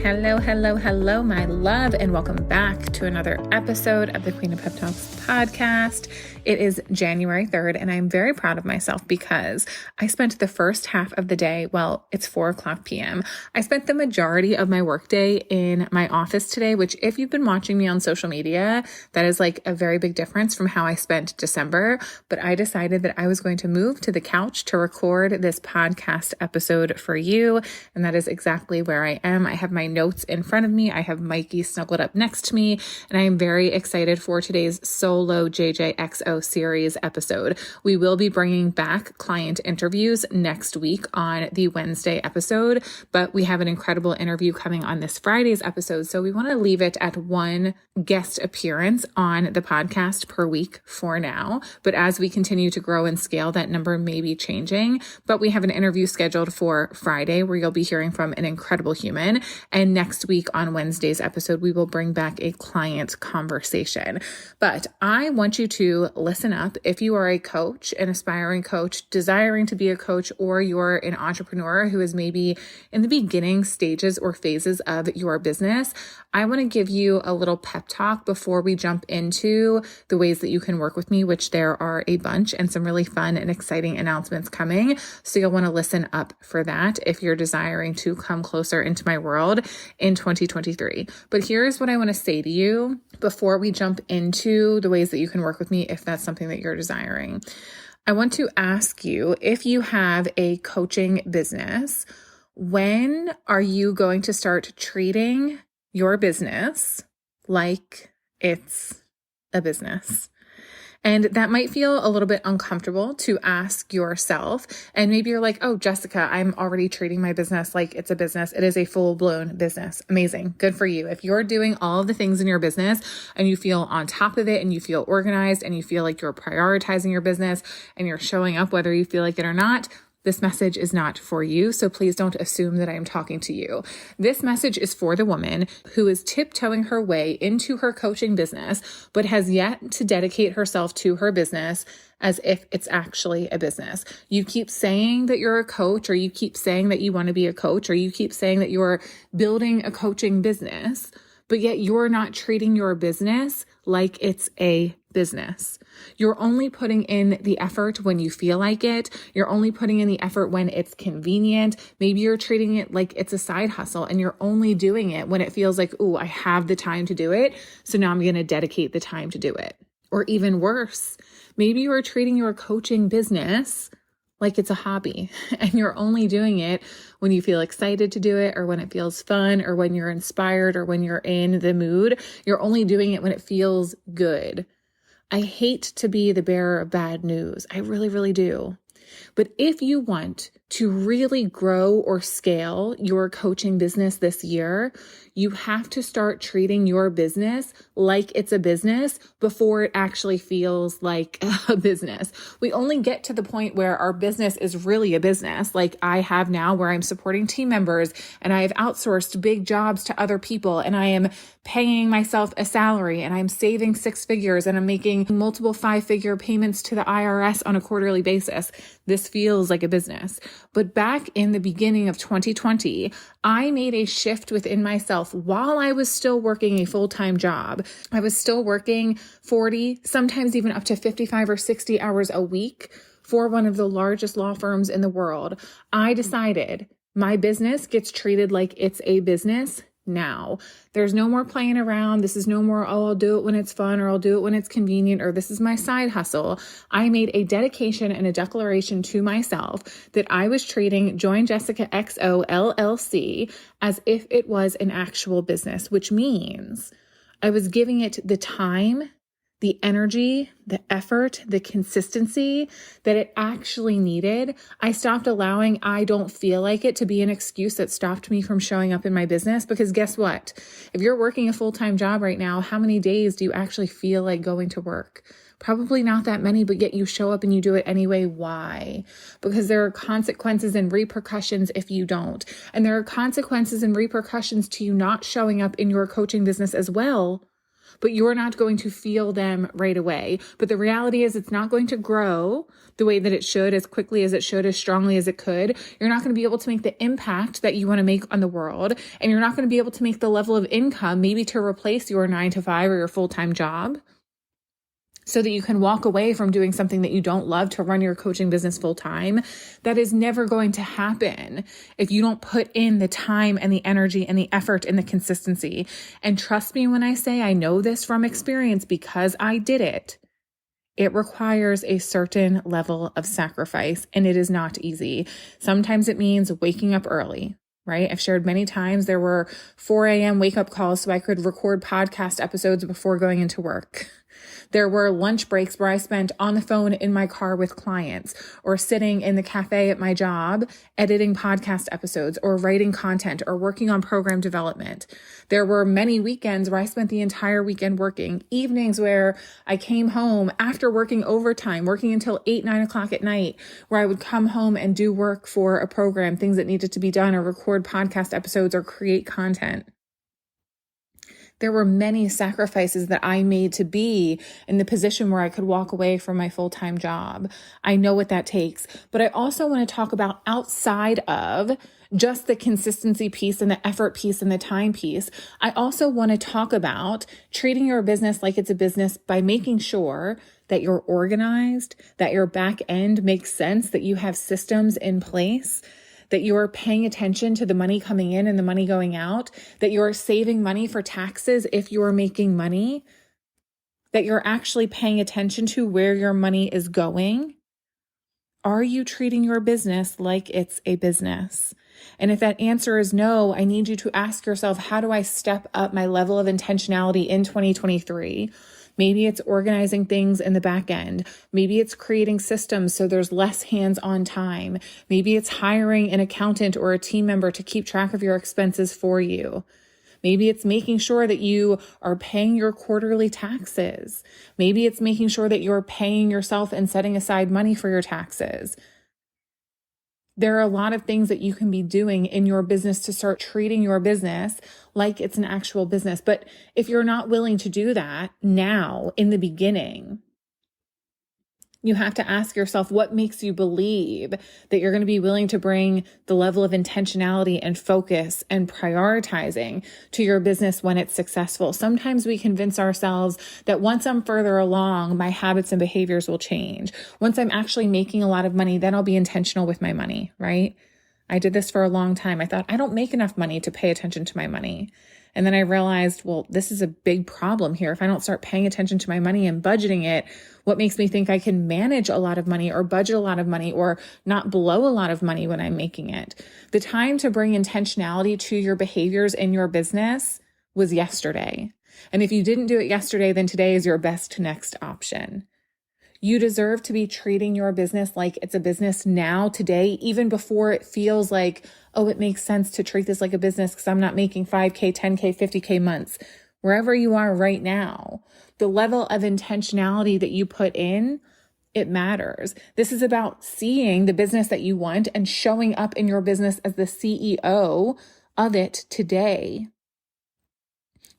Hello, hello, hello, my love, and welcome back to another episode of the Queen of Pep Talks podcast. It is January 3rd, and I'm very proud of myself because I spent the first half of the day, well, it's 4:00 p.m. I spent the majority of my workday in my office today, which if you've been watching me on social media, that is like a very big difference from how I spent December. But I decided that I was going to move to the couch to record this podcast episode for you, and that is exactly where I am. I have my notes in front of me. I have Mikey snuggled up next to me, and I am very excited for today's solo JJXO series episode. We will be bringing back client interviews next week on the Wednesday episode, but we have an incredible interview coming on this Friday's episode. So we want to leave it at one guest appearance on the podcast per week for now. But as we continue to grow and scale, that number may be changing. But we have an interview scheduled for Friday where you'll be hearing from an incredible human. And next week on Wednesday's episode, we will bring back a client conversation. But I want you to listen up. If you are a coach, an aspiring coach, desiring to be a coach, or you're an entrepreneur who is maybe in the beginning stages or phases of your business, I want to give you a little pep talk before we jump into the ways that you can work with me, which there are a bunch and some really fun and exciting announcements coming. So you'll want to listen up for that if you're desiring to come closer into my world in 2023. But here's what I want to say to you before we jump into the ways that you can work with me if that's something that you're desiring. I want to ask you, if you have a coaching business, when are you going to start treating your business like it's a business? And that might feel a little bit uncomfortable to ask yourself. And maybe you're like, oh, Jessica, I'm already treating my business like it's a business. It is a full-blown business. Amazing. Good for you. If you're doing all of the things in your business and you feel on top of it and you feel organized and you feel like you're prioritizing your business and you're showing up whether you feel like it or not, this message is not for you, so please don't assume that I am talking to you. This message is for the woman who is tiptoeing her way into her coaching business, but has yet to dedicate herself to her business as if it's actually a business. You keep saying that you're a coach, or you keep saying that you want to be a coach, or you keep saying that you're building a coaching business, but yet you're not treating your business like it's a business. You're only putting in the effort when you feel like it. You're only putting in the effort when it's convenient. Maybe you're treating it like it's a side hustle and you're only doing it when it feels like, oh, I have the time to do it. So now I'm going to dedicate the time to do it. Or even worse, maybe you are treating your coaching business like it's a hobby and you're only doing it when you feel excited to do it, or when it feels fun, or when you're inspired, or when you're in the mood. You're only doing it when it feels good. I hate to be the bearer of bad news. I really, really do. But if you want to really grow or scale your coaching business this year, you have to start treating your business like it's a business before it actually feels like a business. We only get to the point where our business is really a business, like I have now, where I'm supporting team members and I have outsourced big jobs to other people and I am paying myself a salary and I'm saving 6 figures and I'm making multiple 5-figure payments to the IRS on a quarterly basis. This feels like a business. But back in the beginning of 2020, I made a shift within myself while I was still working a full-time job. I was still working 40, sometimes even up to 55 or 60 hours a week for one of the largest law firms in the world. I decided my business gets treated like it's a business now. There's no more playing around. This is no more, oh, I'll do it when it's fun, or I'll do it when it's convenient, or this is my side hustle. I made a dedication and a declaration to myself that I was treating Join Jessica XO LLC as if it was an actual business, which means I was giving it the time, the energy, the effort, the consistency that it actually needed. I stopped allowing I don't feel like it to be an excuse that stopped me from showing up in my business. Because guess what? If you're working a full-time job right now, how many days do you actually feel like going to work? Probably not that many, but yet you show up and you do it anyway. Why? Because there are consequences and repercussions if you don't. And there are consequences and repercussions to you not showing up in your coaching business as well, but you're not going to feel them right away. But the reality is it's not going to grow the way that it should, as quickly as it should, as strongly as it could. You're not going to be able to make the impact that you want to make on the world. And you're not going to be able to make the level of income, maybe to replace your 9-to-5 or your full-time job, so that you can walk away from doing something that you don't love to run your coaching business full time. That is never going to happen if you don't put in the time and the energy and the effort and the consistency. And trust me when I say I know this from experience because I did it. It requires a certain level of sacrifice, and it is not easy. Sometimes it means waking up early, right? I've shared many times there were 4 a.m. wake-up calls so I could record podcast episodes before going into work. There were lunch breaks where I spent on the phone in my car with clients, or sitting in the cafe at my job, editing podcast episodes, or writing content, or working on program development. There were many weekends where I spent the entire weekend working, evenings where I came home after working overtime, working until 8-9 o'clock at night, where I would come home and do work for a program, things that needed to be done, or record podcast episodes, or create content. There were many sacrifices that I made to be in the position where I could walk away from my full-time job. I know what that takes, but I also want to talk about outside of just the consistency piece and the effort piece and the time piece. I also want to talk about treating your business like it's a business by making sure that you're organized, that your back end makes sense, that you have systems in place, that you're paying attention to the money coming in and the money going out, that you're saving money for taxes if you're making money, that you're actually paying attention to where your money is going. Are you treating your business like it's a business? And if that answer is no, I need you to ask yourself, how do I step up my level of intentionality in 2023? Maybe it's organizing things in the back end. Maybe it's creating systems so there's less hands-on time. Maybe it's hiring an accountant or a team member to keep track of your expenses for you. Maybe it's making sure that you are paying your quarterly taxes. Maybe it's making sure that you're paying yourself and setting aside money for your taxes. There are a lot of things that you can be doing in your business to start treating your business like it's an actual business. But if you're not willing to do that now in the beginning, you have to ask yourself, what makes you believe that you're going to be willing to bring the level of intentionality and focus and prioritizing to your business when it's successful? Sometimes we convince ourselves that once I'm further along, my habits and behaviors will change. Once I'm actually making a lot of money, then I'll be intentional with my money, right? I did this for a long time. I thought, I don't make enough money to pay attention to my money. And then I realized, well, this is a big problem here. If I don't start paying attention to my money and budgeting it, what makes me think I can manage a lot of money or budget a lot of money or not blow a lot of money when I'm making it? The time to bring intentionality to your behaviors in your business was yesterday. And if you didn't do it yesterday, then today is your best next option. You deserve to be treating your business like it's a business now, today, even before it feels like, oh, it makes sense to treat this like a business because I'm not making 5K, 10K, 50K months. Wherever you are right now, the level of intentionality that you put in, it matters. This is about seeing the business that you want and showing up in your business as the CEO of it today.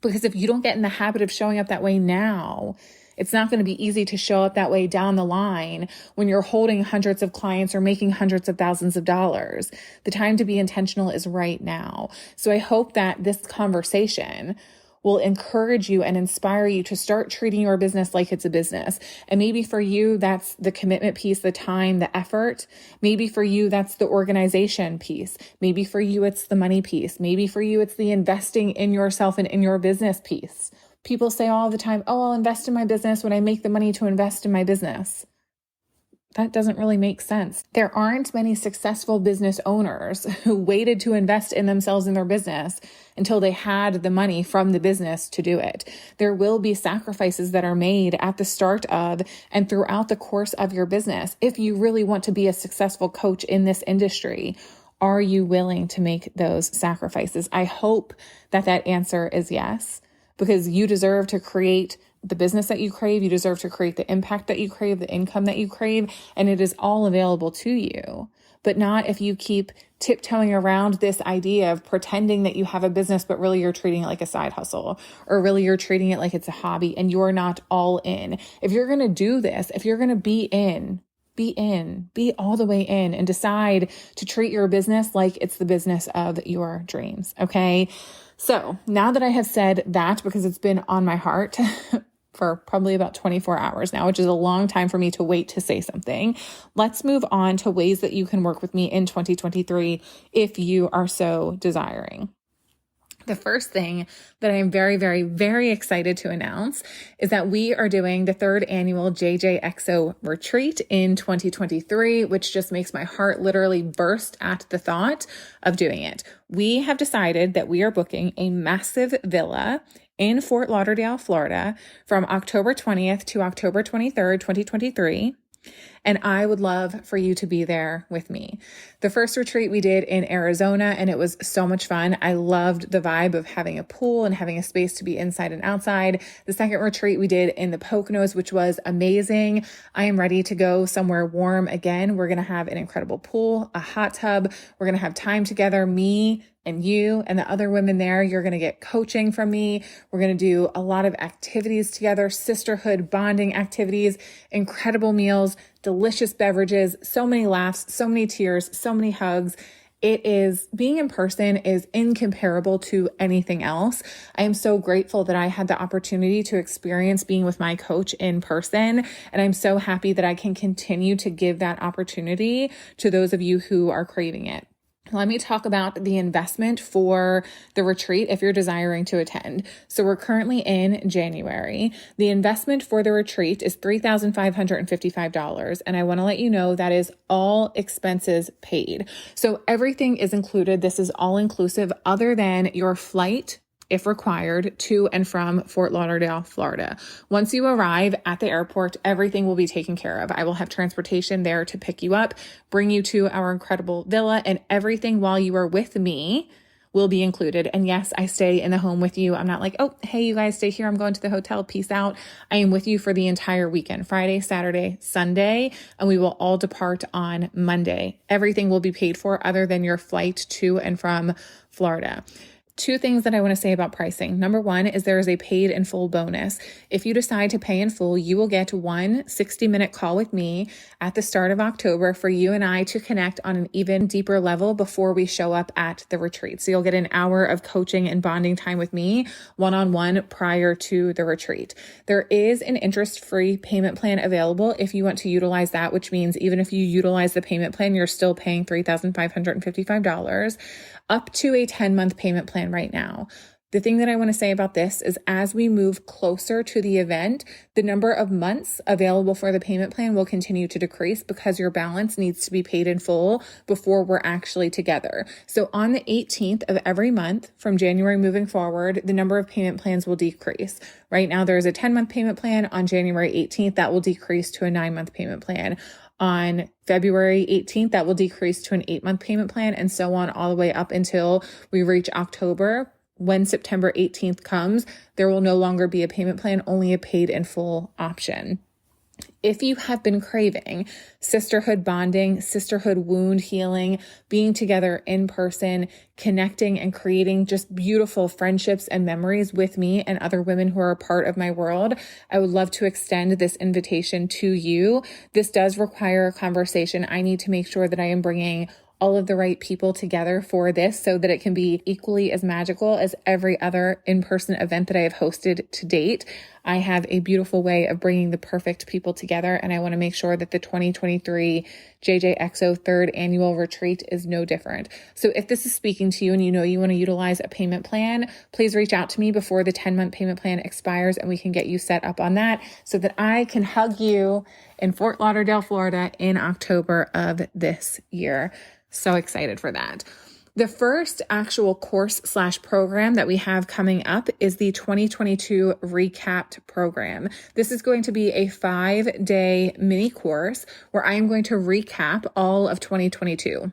Because if you don't get in the habit of showing up that way now, it's not going to be easy to show up that way down the line when you're holding hundreds of clients or making hundreds of thousands of dollars. The time to be intentional is right now. So I hope that this conversation will encourage you and inspire you to start treating your business like it's a business. And maybe for you, that's the commitment piece, the time, the effort. Maybe for you, that's the organization piece. Maybe for you, it's the money piece. Maybe for you, it's the investing in yourself and in your business piece. People say all the time, oh, I'll invest in my business when I make the money to invest in my business. That doesn't really make sense. There aren't many successful business owners who waited to invest in themselves in their business until they had the money from the business to do it. There will be sacrifices that are made at the start of and throughout the course of your business. If you really want to be a successful coach in this industry, are you willing to make those sacrifices? I hope that that answer is yes, because you deserve to create the business that you crave. You deserve to create the impact that you crave, the income that you crave, and it is all available to you. but not if you keep tiptoeing around this idea of pretending that you have a business, but really you're treating it like a side hustle, or really you're treating it like it's a hobby and you're not all in. If you're going to do this, if you're going to be all the way in and decide to treat your business like it's the business of your dreams. Okay. So now that I have said that, because it's been on my heart for probably about 24 hours now, which is a long time for me to wait to say something, let's move on to ways that you can work with me in 2023 if you are so desiring. The first thing that I'm very, very, very excited to announce is that we are doing the 3rd annual JJXO retreat in 2023, which just makes my heart literally burst at the thought of doing it. We have decided that we are booking a massive villa in Fort Lauderdale, Florida, from October 20th to October 23rd, 2023. And I would love for you to be there with me. The first retreat we did in Arizona, and it was so much fun. I loved the vibe of having a pool and having a space to be inside and outside. The second retreat we did in the Poconos, which was amazing. I am ready to go somewhere warm again. We're going to have an incredible pool, a hot tub. We're going to have time together, me and you and the other women there. You're going to get coaching from me. We're going to do a lot of activities together, sisterhood, bonding activities, incredible meals, delicious beverages, so many laughs, so many tears, so many hugs. Being in person is incomparable to anything else. I am so grateful that I had the opportunity to experience being with my coach in person. And I'm so happy that I can continue to give that opportunity to those of you who are craving it. Let me talk about the investment for the retreat if you're desiring to attend. So we're currently in January. The investment for the retreat is $3,555. And I want to let you know that is all expenses paid. So everything is included. This is all inclusive other than your flight, if required, to and from Fort Lauderdale, Florida. Once you arrive at the airport, everything will be taken care of. I will have transportation there to pick you up, bring you to our incredible villa, and everything while you are with me will be included. And yes, I stay in the home with you. I'm not like, oh, hey, you guys stay here. I'm going to the hotel. Peace out. I am with you for the entire weekend, Friday, Saturday, Sunday, and we will all depart on Monday. Everything will be paid for other than your flight to and from Florida. 2 things that I want to say about pricing. Number 1 is there is a paid in full bonus. If you decide to pay in full, you will get one 60-minute call with me at the start of October for you and I to connect on an even deeper level before we show up at the retreat. So you'll get an hour of coaching and bonding time with me one-on-one prior to the retreat. There is an interest-free payment plan available if you want to utilize that, which means even if you utilize the payment plan, you're still paying $3,555. Up to a 10-month payment plan right now. The thing that I want to say about this is as we move closer to the event, the number of months available for the payment plan will continue to decrease because your balance needs to be paid in full before we're actually together. So on the 18th of every month from January moving forward, the number of payment plans will decrease. Right now, there is a 10-month payment plan. On January 18th, that will decrease to a 9-month payment plan. On February 18th, that will decrease to an 8-month payment plan, and so on all the way up until we reach October. When September 18th comes, there will no longer be a payment plan, only a paid in full option. If you have been craving sisterhood bonding, sisterhood wound healing, being together in person, connecting and creating just beautiful friendships and memories with me and other women who are a part of my world, I would love to extend this invitation to you. This does require a conversation. I need to make sure that I am bringing all of the right people together for this so that it can be equally as magical as every other in-person event that I have hosted to date. I have a beautiful way of bringing the perfect people together, and I want to make sure that the 2023 JJXO 3rd annual retreat is no different. So if this is speaking to you and you know you want to utilize a payment plan, please reach out to me before the 10-month payment plan expires and we can get you set up on that so that I can hug you in Fort Lauderdale, Florida in October of this year. So excited for that. The first actual course/program that we have coming up is the 2022 Recapped program. This is going to be a 5-day mini course where I am going to recap all of 2022.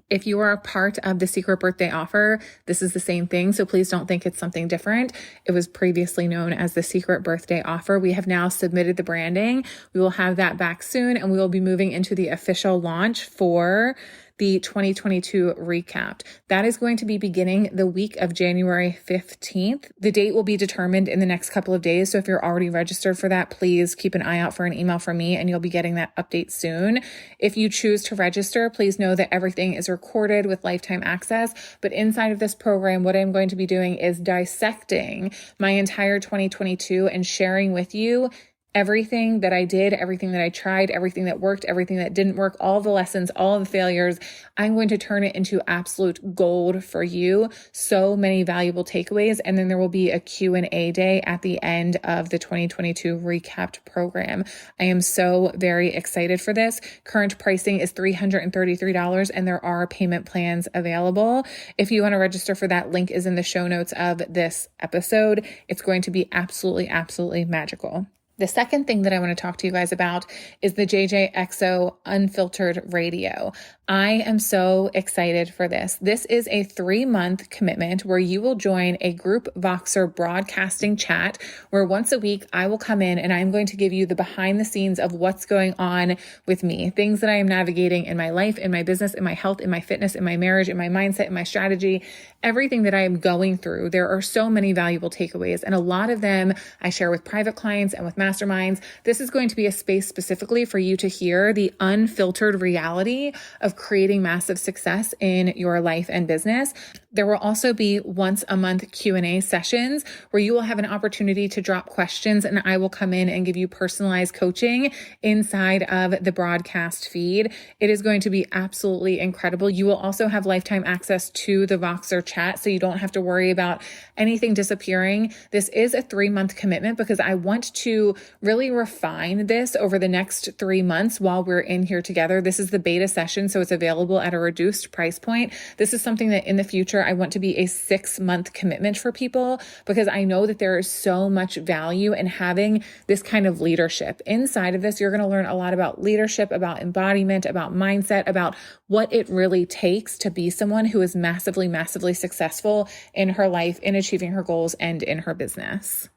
If you are a part of the secret birthday offer, this is the same thing. So please don't think it's something different. It was previously known as the secret birthday offer. We have now submitted the branding. We will have that back soon, and we will be moving into the official launch for the 2022 recapped. That is going to be beginning the week of January 15th. The date will be determined in the next couple of days. So if you're already registered for that, please keep an eye out for an email from me and you'll be getting that update soon. If you choose to register, please know that everything is recorded with lifetime access. But inside of this program, what I'm going to be doing is dissecting my entire 2022 and sharing with you everything that I did, everything that I tried, everything that worked, everything that didn't work, all the lessons, all the failures. I'm going to turn it into absolute gold for you. So many valuable takeaways. And then there will be a Q&A day at the end of the 2022 recapped program. I am so very excited for this. Current pricing is $333 and there are payment plans available. If you want to register for that, link is in the show notes of this episode. It's going to be absolutely, absolutely magical. The second thing that I want to talk to you guys about is the JJXO Unfiltered Radio. I am so excited for this. This is a 3-month commitment where you will join a group Voxer broadcasting chat where once a week I will come in and I'm going to give you the behind the scenes of what's going on with me, things that I am navigating in my life, in my business, in my health, in my fitness, in my marriage, in my mindset, in my strategy, everything that I am going through. There are so many valuable takeaways and a lot of them I share with private clients and with masterminds. This is going to be a space specifically for you to hear the unfiltered reality of creating massive success in your life and business. There will also be once a month Q&A sessions where you will have an opportunity to drop questions and I will come in and give you personalized coaching inside of the broadcast feed. It is going to be absolutely incredible. You will also have lifetime access to the Voxer chat, so you don't have to worry about anything disappearing. This is a 3-month commitment because I want to really refine this over the next 3 months while we're in here together. This is the beta session, so it's available at a reduced price point. This is something that in the future I want to be a 6-month commitment for people because I know that there is so much value in having this kind of leadership. Inside of this, you're going to learn a lot about leadership, about embodiment, about mindset, about what it really takes to be someone who is massively, massively successful in her life, in achieving her goals, and in her business.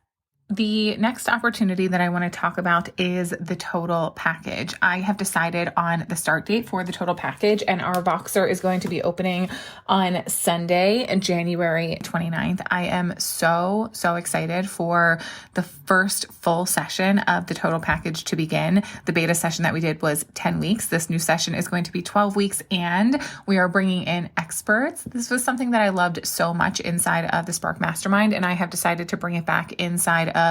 The next opportunity that I want to talk about is the total package. I have decided on the start date for the total package, and our Voxer is going to be opening on Sunday, January 29th. I am so excited for the first full session of the total package to begin. The beta session that we did was 10 weeks. This new session is going to be 12 weeks, and we are bringing in experts. This was something that I loved so much inside of the Spark Mastermind, and I have decided to bring it back inside of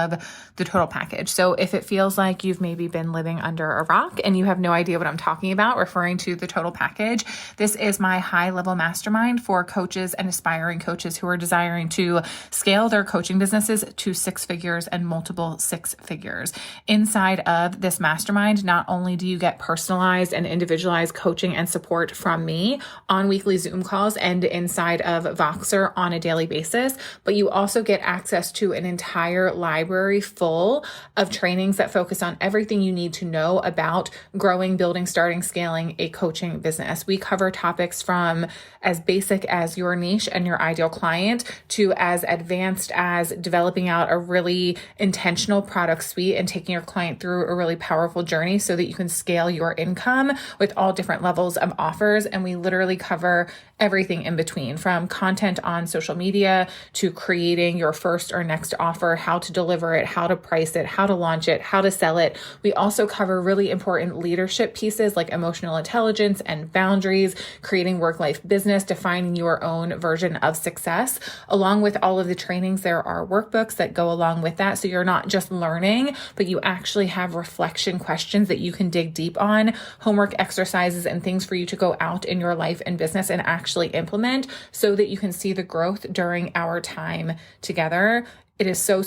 the total package. So if it feels like you've maybe been living under a rock and you have no idea what I'm talking about, referring to the total package, this is my high-level mastermind for coaches and aspiring coaches who are desiring to scale their coaching businesses to 6 figures and multiple 6 figures. Inside of this mastermind, not only do you get personalized and individualized coaching and support from me on weekly Zoom calls and inside of Voxer on a daily basis, but you also get access to an entire library full of trainings that focus on everything you need to know about growing, building, starting, scaling a coaching business. We cover topics from as basic as your niche and your ideal client to as advanced as developing out a really intentional product suite and taking your client through a really powerful journey so that you can scale your income with all different levels of offers. And we literally cover everything in between, from content on social media to creating your first or next offer, how to deliver it, how to price it, how to launch it, how to sell it. We also cover really important leadership pieces like emotional intelligence and boundaries, creating work-life business, defining your own version of success. Along with all of the trainings, there are workbooks that go along with that. So you're not just learning, but you actually have reflection questions that you can dig deep on, homework exercises and things for you to go out in your life and business and actually implement so that you can see the growth during our time together. It is so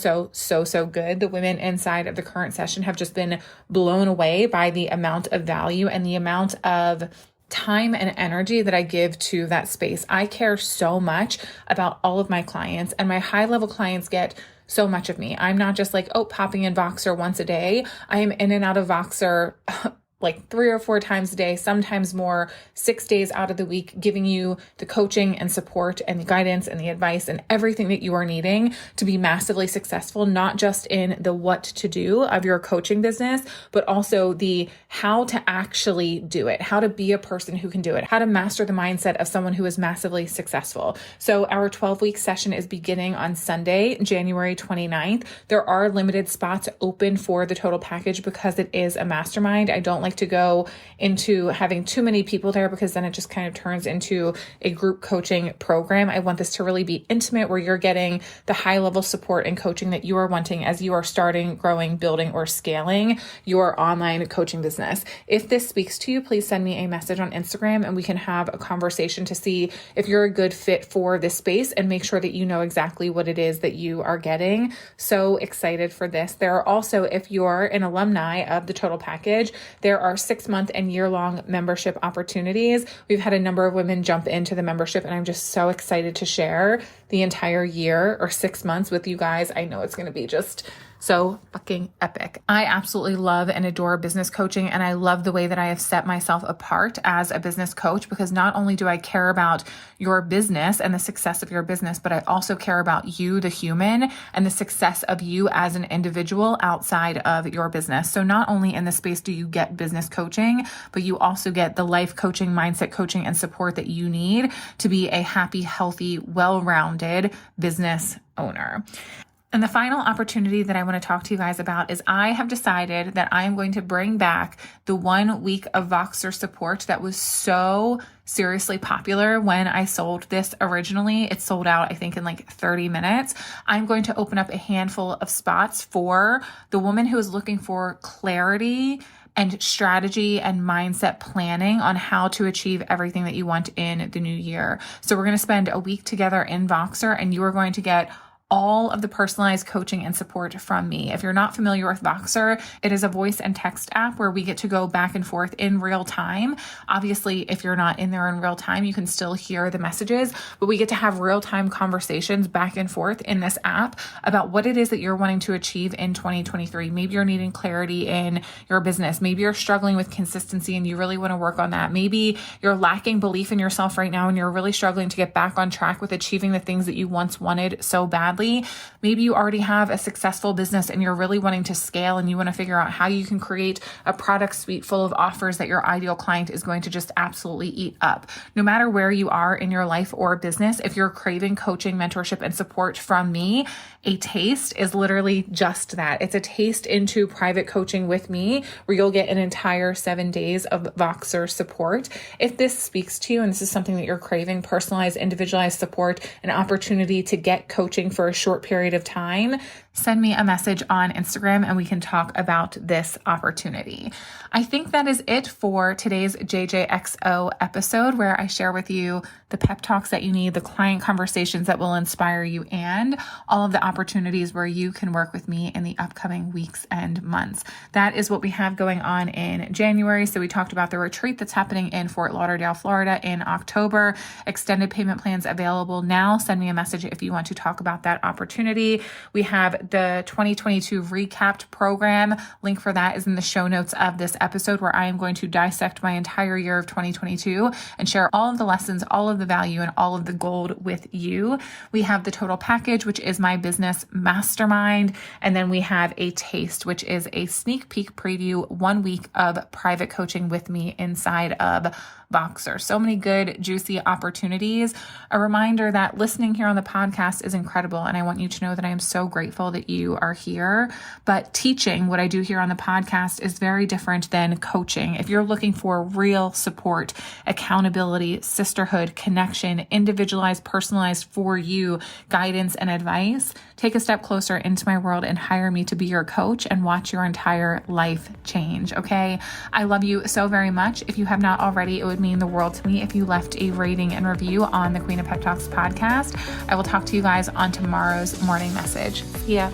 good. The women inside of the current session have just been blown away by the amount of value and the amount of time and energy that I give to that space. I care so much about all of my clients, and my high-level clients get so much of me. I'm not just like, popping in Voxer once a day. I am in and out of Voxer like 3 or 4 times a day, sometimes more, 6 days out of the week, giving you the coaching and support and the guidance and the advice and everything that you are needing to be massively successful, not just in the what to do of your coaching business, but also the how to actually do it, how to be a person who can do it, how to master the mindset of someone who is massively successful. So our 12-week session is beginning on Sunday, January 29th. There are limited spots open for the total package because it is a mastermind. I don't like to go into having too many people there because then it just kind of turns into a group coaching program. I want this to really be intimate, where you're getting the high level support and coaching that you are wanting as you are starting, growing, building, or scaling your online coaching business. If this speaks to you, please send me a message on Instagram and we can have a conversation to see if you're a good fit for this space and make sure that you know exactly what it is that you are getting. So excited for this. There are also, if you're an alumni of the total package, there are 6-month and year-long membership opportunities. We've had a number of women jump into the membership, and I'm just so excited to share the entire year or 6 months with you guys. I know it's going to be just so fucking epic. I absolutely love and adore business coaching, and I love the way that I have set myself apart as a business coach, because not only do I care about your business and the success of your business, but I also care about you, the human, and the success of you as an individual outside of your business. So not only in the space do you get business coaching, but you also get the life coaching, mindset coaching, and support that you need to be a happy, healthy, well-rounded business owner. And the final opportunity that I want to talk to you guys about is I have decided that I am going to bring back the 1 week of Voxer support that was so seriously popular when I sold this originally. It sold out, I think, in like 30 minutes. I'm going to open up a handful of spots for the woman who is looking for clarity and strategy and mindset planning on how to achieve everything that you want in the new year. So we're going to spend a week together in Voxer, and you are going to get all of the personalized coaching and support from me. If you're not familiar with Voxer, it is a voice and text app where we get to go back and forth in real time. Obviously, if you're not in there in real time, you can still hear the messages, but we get to have real-time conversations back and forth in this app about what it is that you're wanting to achieve in 2023. Maybe you're needing clarity in your business. Maybe you're struggling with consistency and you really want to work on that. Maybe you're lacking belief in yourself right now and you're really struggling to get back on track with achieving the things that you once wanted so badly. Maybe you already have a successful business and you're really wanting to scale and you want to figure out how you can create a product suite full of offers that your ideal client is going to just absolutely eat up. No matter where you are in your life or business, if you're craving coaching, mentorship, and support from me, a taste is literally just that. It's a taste into private coaching with me, where you'll get an entire 7 days of Voxer support. If this speaks to you and this is something that you're craving, personalized, individualized support, an opportunity to get coaching for a short period of time, send me a message on Instagram and we can talk about this opportunity. I think that is it for today's JJXO episode, where I share with you the pep talks that you need, the client conversations that will inspire you, and all of the opportunities where you can work with me in the upcoming weeks and months. That is what we have going on in January. So we talked about the retreat that's happening in Fort Lauderdale, Florida in October. Extended payment plans available now. Send me a message if you want to talk about that opportunity. We have the 2022 recapped program. Link for that is in the show notes of this episode, where I am going to dissect my entire year of 2022 and share all of the lessons, all of the value, and all of the gold with you. We have the total package, which is my business mastermind. And then we have a taste, which is a sneak peek preview, 1 week of private coaching with me inside of Voxer. So many good, juicy opportunities. A reminder that listening here on the podcast is incredible, and I want you to know that I am so grateful that you are here. But teaching, what I do here on the podcast, is very different than coaching. If you're looking for real support, accountability, sisterhood, connection, individualized, personalized for you guidance and advice, take a step closer into my world and hire me to be your coach and watch your entire life change. Okay. I love you so very much. If you have not already, it would mean the world to me if you left a rating and review on the Queen of Pep Talks podcast. I will talk to you guys on tomorrow's morning message. See ya.